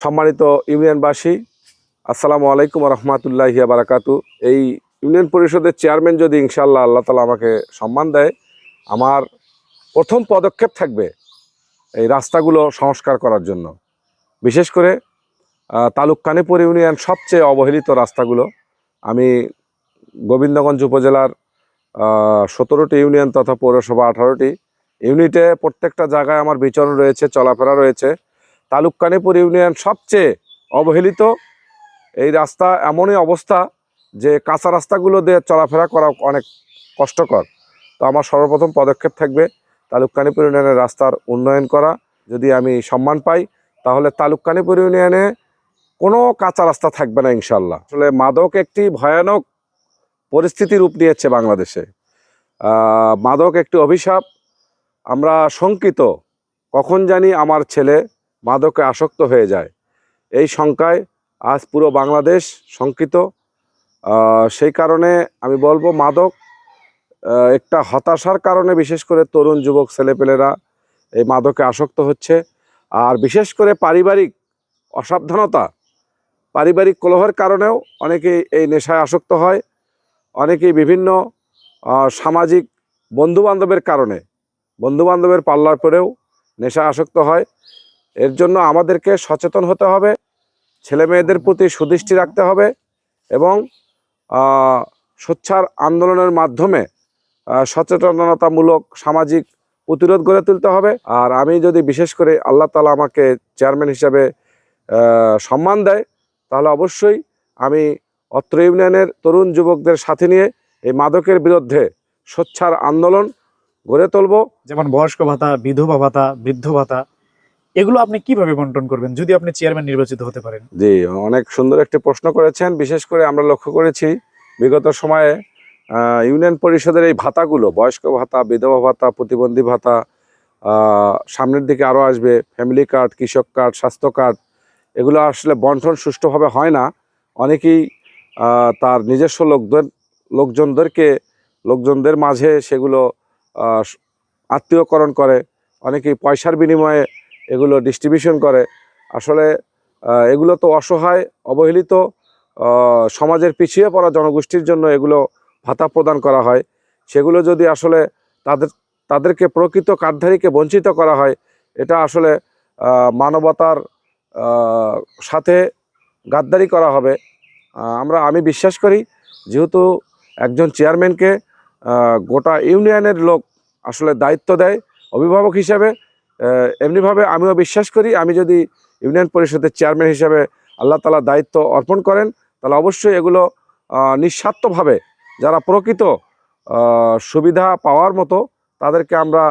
সম্মানিত ইউনিয়নবাসী, আসসালামু আলাইকুম রহমতুল্লাহি বারাকাতু। এই ইউনিয়ন পরিষদের চেয়ারম্যান যদি ইনশাআল্লাহ আল্লাহ তালা আমাকে সম্মান দেয়, আমার প্রথম পদক্ষেপ থাকবে এই রাস্তাগুলো সংস্কার করার জন্য। বিশেষ করে তালুক কানিপুর ইউনিয়ন সবচেয়ে অবহেলিত রাস্তাগুলো। আমি গোবিন্দগঞ্জ উপজেলার 17টি ইউনিয়ন তথা পৌরসভা 18টি ইউনিটে প্রত্যেকটা জায়গায় আমার বিচরণ রয়েছে, চলাফেরা রয়েছে। তালুক কানিপুর ইউনিয়ন সবচেয়ে অবহেলিত। এই রাস্তা এমনই অবস্থা যে কাঁচা রাস্তাগুলো দিয়ে চলাফেরা করা অনেক কষ্টকর। তো আমার সর্বপ্রথম পদক্ষেপ থাকবে তালুক কানিপুর ইউনিয়নের রাস্তার উন্নয়ন করা। যদি আমি সম্মান পাই তাহলে তালুক কানিপুর ইউনিয়নে কোনো কাঁচা রাস্তা থাকবে না ইনশাল্লাহ। আসলে মাদক একটি ভয়ানক পরিস্থিতি রূপ নিয়েছে বাংলাদেশে। মাদক একটি অভিশাপ। আমরা শঙ্কিত, কখন জানি আমার ছেলে মাদকে আসক্ত হয়ে যায়। এই শঙ্কায় আজ পুরো বাংলাদেশ শঙ্কিত। সেই কারণে আমি বলবো, মাদক একটা হতাশার কারণে বিশেষ করে তরুণ যুবক ছেলেপেলেরা এই মাদকে আসক্ত হচ্ছে। আর বিশেষ করে পারিবারিক অসাবধানতা, পারিবারিক কলহের কারণেও অনেকেই এই নেশায় আসক্ত হয়। অনেকেই বিভিন্ন সামাজিক বন্ধুবান্ধবের কারণে, বন্ধুবান্ধবের পাল্লার পরেও নেশা আসক্ত হয়। এর জন্য আমাদেরকে সচেতন হতে হবে, ছেলে মেয়েদের প্রতি সুদৃষ্টি রাখতে হবে এবং সোচ্চার আন্দোলনের মাধ্যমে সচেতনতামূলক সামাজিক প্রতিরোধ গড়ে তুলতে হবে। আর আমি যদি বিশেষ করে আল্লাহ তাআলা আমাকে চেয়ারম্যান হিসাবে সম্মান দেয়, তাহলে অবশ্যই আমি অত্র ইউনিয়নের তরুণ যুবকদের সাথে নিয়ে এই মাদকের বিরুদ্ধে সোচ্চার আন্দোলন গড়ে তুলব। যেমন বয়স্ক ভাতা, বিধবা ভাতা, বৃদ্ধ ভাতা, এগুলো আপনি কিভাবে বন্টন করবেন যদি আপনি চেয়ারম্যান নির্বাচিত হতে পারেন? জি, অনেক সুন্দর একটি প্রশ্ন করেছেন। বিশেষ করে আমরা লক্ষ্য করেছি বিগত সময়ে ইউনিয়ন পরিষদের এই ভাতাগুলো, বয়স্ক ভাতা, বিধবা ভাতা, প্রতিবন্ধী ভাতা, সামনের দিকে আরও আসবে ফ্যামিলি কার্ড, কৃষক কার্ড, স্বাস্থ্য কার্ড, এগুলো আসলে বন্টন সুষ্ঠুভাবে হয় না। অনেকেই তার নিজস্ব লোকজনদের মাঝে সেগুলো আত্মীয়করণ করে, অনেকেই পয়সার বিনিময়ে এগুলো ডিস্ট্রিবিউশন করে। আসলে এগুলো তো অসহায়, অবহেলিত সমাজের পিছিয়ে পড়া জনগোষ্ঠীর জন্য এগুলো ভাতা প্রদান করা হয়। সেগুলো যদি আসলে তাদেরকে প্রকৃত কার্ডধারীকে বঞ্চিত করা হয়, এটা আসলে মানবতার সাথে গাদ্দারি করা হবে। আমি বিশ্বাস করি, যেহেতু একজন চেয়ারম্যানকে গোটা ইউনিয়নের লোক আসলে দায়িত্ব দেয় অভিভাবক হিসাবে, এমনিভাবে আমিও বিশ্বাস করি আমি যদি ইউনিয়ন পরিষদের চেয়ারম্যান হিসাবে আল্লাহ তাআলা দায়িত্ব অর্পণ করেন, তাহলে অবশ্যই এগুলো নিঃস্বার্থভাবে যারা প্রকৃত সুবিধা পাওয়ার মতো তাদেরকে আমরা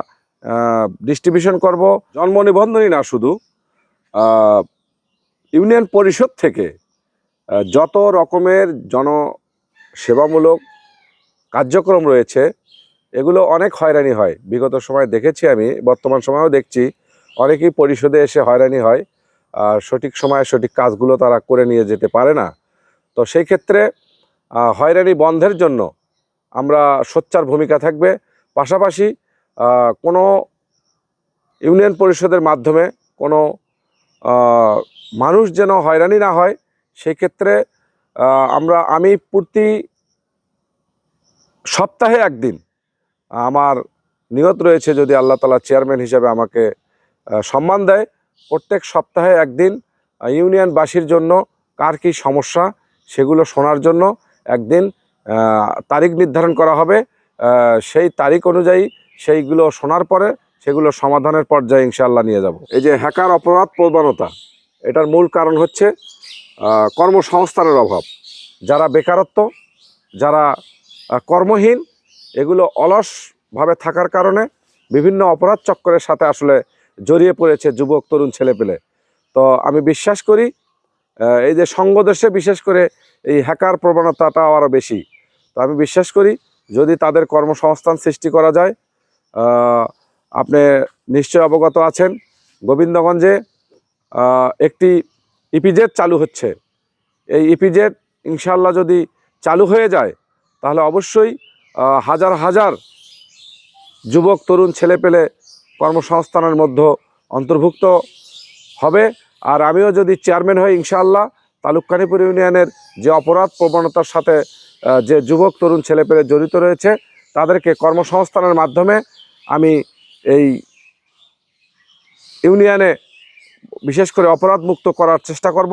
ডিস্ট্রিবিউশন করব। জন্ম নিবন্ধনই না, শুধু ইউনিয়ন পরিষদ থেকে যত রকমের জনসেবামূলক কার্যক্রম রয়েছে এগুলো অনেক হয়রানি হয়। বিগত সময় দেখেছি, আমি বর্তমান সময়েও দেখছি, অনেকেই পরিষদে এসে হয়রানি হয় আর সঠিক সময়ে সঠিক কাজগুলো তারা করে নিয়ে যেতে পারে না। তো সেই ক্ষেত্রে হয়রানি বন্ধের জন্য আমরা সোচ্চার ভূমিকা থাকবে। পাশাপাশি কোনো ইউনিয়ন পরিষদের মাধ্যমে কোনো মানুষ যেন হয়রানি না হয়, সেই ক্ষেত্রে আমি প্রতি সপ্তাহে একদিন আমার নিয়ত রয়েছে, যদি আল্লাহ তাআলা চেয়ারম্যান হিসাবে আমাকে সম্মান দেয়, প্রত্যেক সপ্তাহে একদিন ইউনিয়নবাসীর জন্য কার কী সমস্যা সেগুলো শোনার জন্য একদিন তারিখ নির্ধারণ করা হবে। সেই তারিখ অনুযায়ী সেইগুলো শোনার পরে সেগুলো সমাধানের পর্যায়ে ইনশাআল্লাহ নিয়ে যাব। এই যে হ্যাকার অপরাধ প্রবণতা, এটার মূল কারণ হচ্ছে কর্মসংস্থানের অভাব। যারা বেকারত্ব, যারা কর্মহীন, এগুলো অলসভাবে থাকার কারণে বিভিন্ন অপরাধ চক্করের সাথে আসলে জড়িয়ে পড়েছে যুবক তরুণ ছেলেপেলে। তো আমি বিশ্বাস করি এই যে সঙ্গদেশে বিশেষ করে এই হ্যাকার প্রবণতাটা আরও বেশি। তো আমি বিশ্বাস করি যদি তাদের কর্মসংস্থান সৃষ্টি করা যায়। আপনি নিশ্চয় অবগত আছেন, গোবিন্দগঞ্জে একটি ইপিজেড চালু হচ্ছে। এই ইপিজেড ইনশাআল্লাহ যদি চালু হয়ে যায়, তাহলে অবশ্যই হাজার হাজার যুবক তরুণ ছেলেপেলে কর্মসংস্থানের মধ্যে অন্তর্ভুক্ত হবে। আর আমিও যদি চেয়ারম্যান হই ইনশাআল্লাহ তালুকখানীপুর ইউনিয়নের যে অপরাধ প্রবণতার সাথে যে যুবক তরুণ ছেলেপেলে জড়িত রয়েছে তাদেরকে কর্মসংস্থানের মাধ্যমে আমি এই ইউনিয়নে বিশেষ করে অপরাধ মুক্ত করার চেষ্টা করব।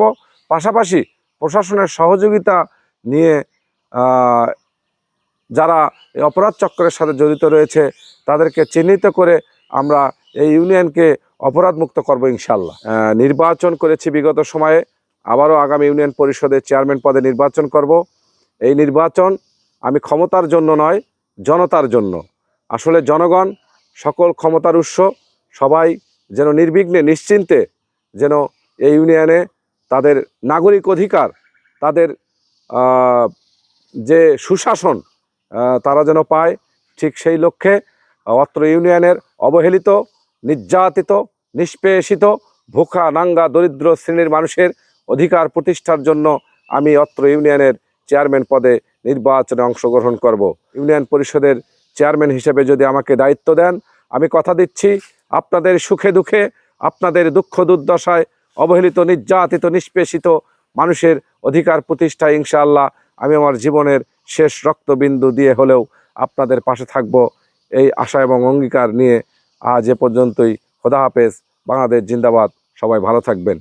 পাশাপাশি প্রশাসনের সহযোগিতা নিয়ে যারা এই অপরাধ চক্রের সাথে জড়িত রয়েছে তাদেরকে চিহ্নিত করে আমরা এই ইউনিয়নকে অপরাধ মুক্ত করব ইনশাআল্লাহ। নির্বাচন করেছি বিগত সময়ে, আবারও আগামী ইউনিয়ন পরিষদের চেয়ারম্যান পদে নির্বাচন করব। এই নির্বাচন আমি ক্ষমতার জন্য নয়, জনতার জন্য। আসলে জনগণ সকল ক্ষমতার উৎস, সবাই যেন নির্বিঘ্নে নিশ্চিন্তে যেন এই ইউনিয়নে তাদের নাগরিক অধিকার, তাদের যে সুশাসন তারা যেন পায়, ঠিক সেই লক্ষ্যে অত্র ইউনিয়নের অবহেলিত, নির্যাতিত, নিষ্পেষিত, ভোকা নাঙ্গা দরিদ্র শ্রেণীর মানুষের অধিকার প্রতিষ্ঠার জন্য আমি অত্র ইউনিয়নের চেয়ারম্যান পদে নির্বাচনে অংশগ্রহণ করব। ইউনিয়ন পরিষদের চেয়ারম্যান হিসেবে যদি আমাকে দায়িত্ব দেন, আমি কথা দিচ্ছি আপনাদের সুখে দুঃখে, আপনাদের দুঃখ দুর্দশায় অবহেলিত, নির্যাতিত, নিষ্পেষিত মানুষের অধিকার প্রতিষ্ঠায় ইনশাআল্লাহ আমি আমার জীবনের শেষ রক্তবিন্দু দিয়ে হলেও আপনাদের পাশে থাকব, এই আশা এবং অঙ্গীকার নিয়ে আজ এ পর্যন্তই। খোদা হাফেজ। বাংলাদেশ জিন্দাবাদ। সবাই ভালো থাকবেন।